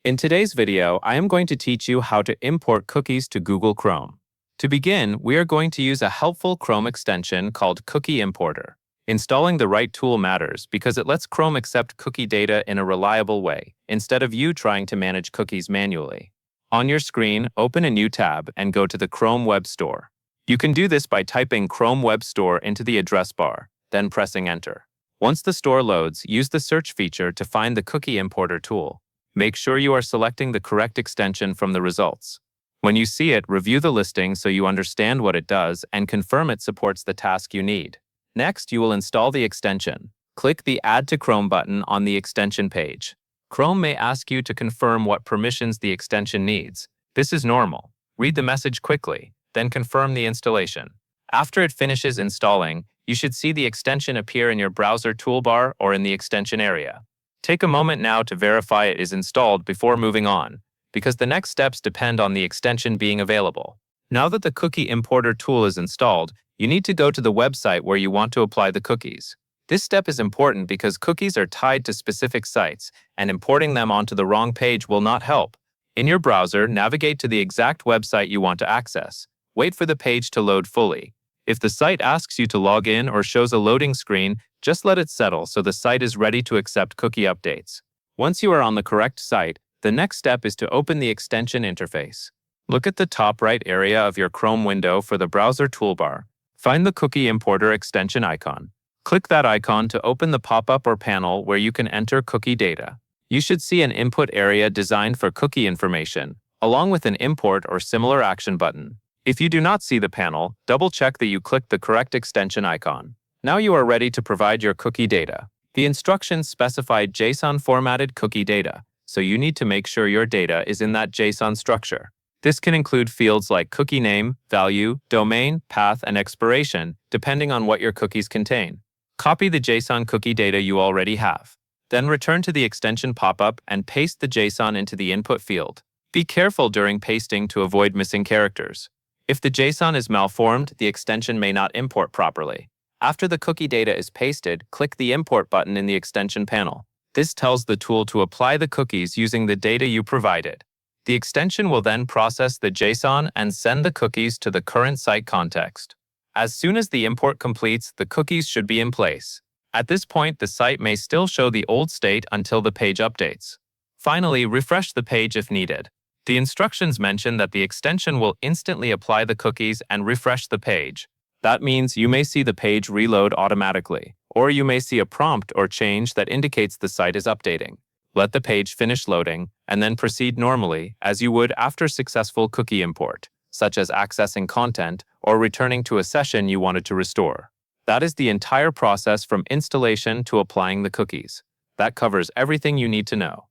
In today's video, I am going to teach you how to import cookies to Google Chrome. To begin, we are going to use a helpful Chrome extension called Cookie Importer. Installing the right tool matters because it lets Chrome accept cookie data in a reliable way, instead of you trying to manage cookies manually. On your screen, open a new tab and go to the Chrome Web Store. You can do this by typing Chrome Web Store into the address bar, then pressing Enter. Once the store loads, use the search feature to find the Cookie Importer tool. Make sure you are selecting the correct extension from the results. When you see it, review the listing so you understand what it does and confirm it supports the task you need. Next, you will install the extension. Click the Add to Chrome button on the extension page. Chrome may ask you to confirm what permissions the extension needs. This is normal. Read the message quickly, then confirm the installation. After it finishes installing, you should see the extension appear in your browser toolbar or in the extension area. Take a moment now to verify it is installed before moving on, because the next steps depend on the extension being available. Now that the Cookie Importer tool is installed, you need to go to the website where you want to apply the cookies. This step is important because cookies are tied to specific sites, and importing them onto the wrong page will not help. In your browser, navigate to the exact website you want to access. Wait for the page to load fully. If the site asks you to log in or shows a loading screen, just let it settle so the site is ready to accept cookie updates. Once you are on the correct site, the next step is to open the extension interface. Look at the top right area of your Chrome window for the browser toolbar. Find the Cookie Importer extension icon. Click that icon to open the pop-up or panel where you can enter cookie data. You should see an input area designed for cookie information, along with an import or similar action button. If you do not see the panel, double-check that you clicked the correct extension icon. Now you are ready to provide your cookie data. The instructions specified JSON formatted cookie data, so you need to make sure your data is in that JSON structure. This can include fields like cookie name, value, domain, path, and expiration, depending on what your cookies contain. Copy the JSON cookie data you already have. Then return to the extension pop-up and paste the JSON into the input field. Be careful during pasting to avoid missing characters. If the JSON is malformed, the extension may not import properly. After the cookie data is pasted, click the Import button in the extension panel. This tells the tool to apply the cookies using the data you provided. The extension will then process the JSON and send the cookies to the current site context. As soon as the import completes, the cookies should be in place. At this point, the site may still show the old state until the page updates. Finally, refresh the page if needed. The instructions mention that the extension will instantly apply the cookies and refresh the page. That means you may see the page reload automatically, or you may see a prompt or change that indicates the site is updating. Let the page finish loading, and then proceed normally as you would after successful cookie import, such as accessing content or returning to a session you wanted to restore. That is the entire process from installation to applying the cookies. That covers everything you need to know.